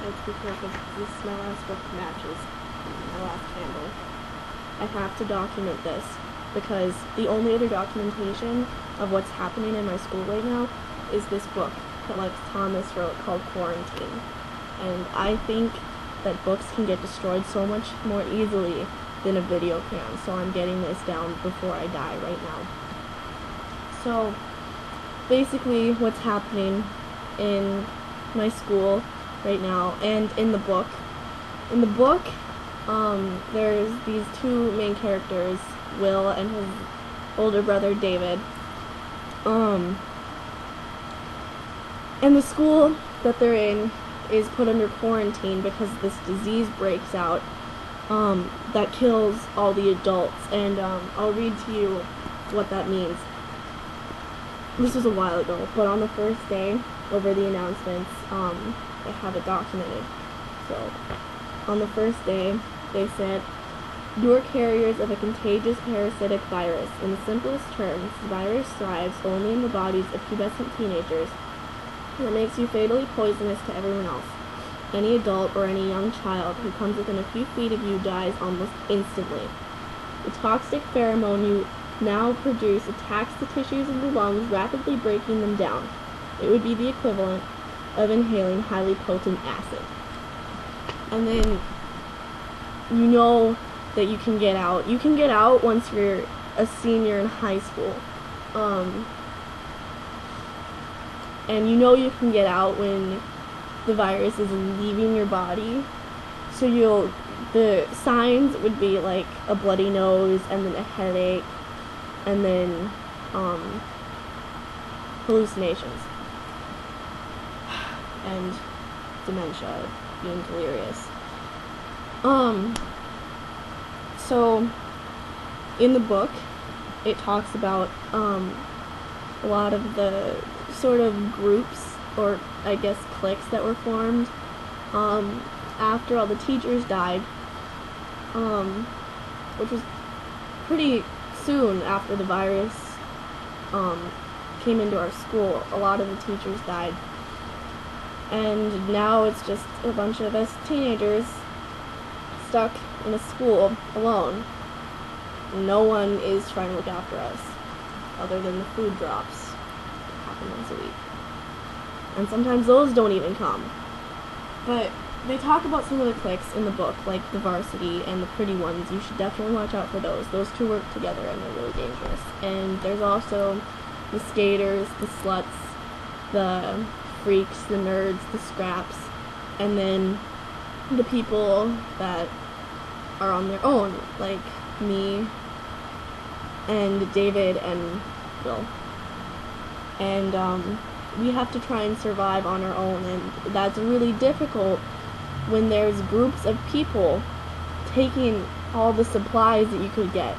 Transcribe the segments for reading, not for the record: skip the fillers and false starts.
It's because my last book matches my last candle. I have to document this because the only other documentation of what's happening in my school right now is this book that Lex Thomas wrote called Quarantine. And I think that books can get destroyed so much more easily than a video can, so I'm getting this down before I die right now. So basically what's happening in my school right now and in the book. In the book, there's these two main characters, Will and his older brother David. And the school that they're in is put under quarantine because this disease breaks out that kills all the adults, and I'll read to you what that means. This was a while ago, but on the first day, over the announcements, they have it documented. So, on the first day, they said, "You're carriers of a contagious parasitic virus. In the simplest terms, the virus thrives only in the bodies of pubescent teenagers, and it makes you fatally poisonous to everyone else. Any adult or any young child who comes within a few feet of you dies almost instantly. The toxic pheromone you now produce attacks the tissues of the lungs, rapidly breaking them down. It would be the equivalent of inhaling highly potent acid." And then you know that you can get out. You can get out once you're a senior in high school. And you know you can get out when the virus is leaving your body. So the signs would be like a bloody nose and then a headache and then hallucinations and dementia, being delirious. So in the book it talks about a lot of the sort of groups, or I guess cliques, that were formed after all the teachers died, which was pretty soon after the virus came into our school. A lot of the teachers died, and now it's just a bunch of us teenagers stuck in a school alone. No one is trying to look after us other than the food drops that happen once a week, and sometimes those don't even come. But they talk about some of the cliques in the book, like the varsity and the pretty ones. You should definitely watch out for those. Those two work together and they're really dangerous. And there's also the skaters, the sluts, the freaks, the nerds, the scraps, and then the people that are on their own, like me and David and Will. And we have to try and survive on our own, and that's really difficult when there's groups of people taking all the supplies that you could get.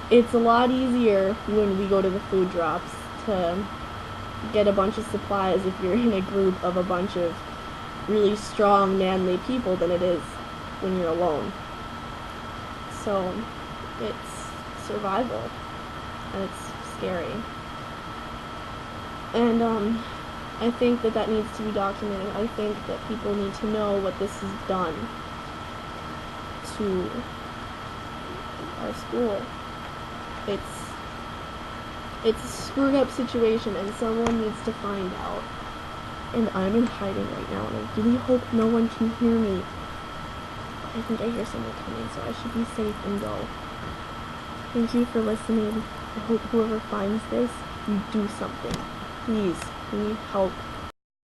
It's a lot easier when we go to the food drops to get a bunch of supplies if you're in a group of a bunch of really strong, manly people than it is when you're alone. So it's survival, and it's scary. And I think that needs to be documented. I think that people need to know what this has done to our school. It's a screwed up situation, and someone needs to find out. And I'm in hiding right now, and I really hope no one can hear me. I think I hear someone coming, so I should be safe and go. Thank you for listening. I hope whoever finds this, you do something. Please, we need help.